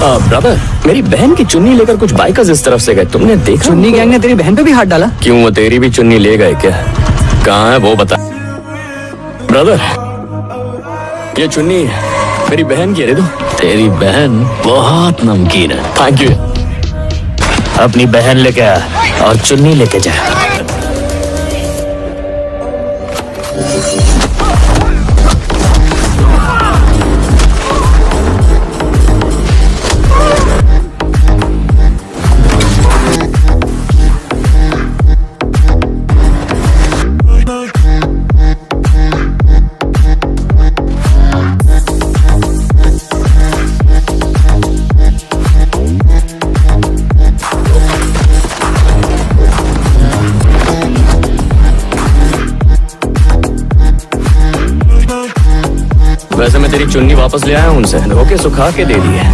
Brother, मेरी बहन की चुन्नी लेकर कुछ बाइकर्स इस तरफ से गए, तुमने देखा? चुन्नी गैंग ने तेरी बहन पे भी हाथ डाला? क्यों, वो तेरी भी चुन्नी ले गए क्या? कहाँ है वो बता। ब्रदर, ये चुन्नी मेरी बहन की है, दे दो। तेरी बहन बहुत नमकीन है। Thank you. अपनी बहन लेके आ और चुन्नी लेके जा। वैसे मैं तेरी चुन्नी वापस ले आया हूँ उनसे, धो के सुखा के दे दी है।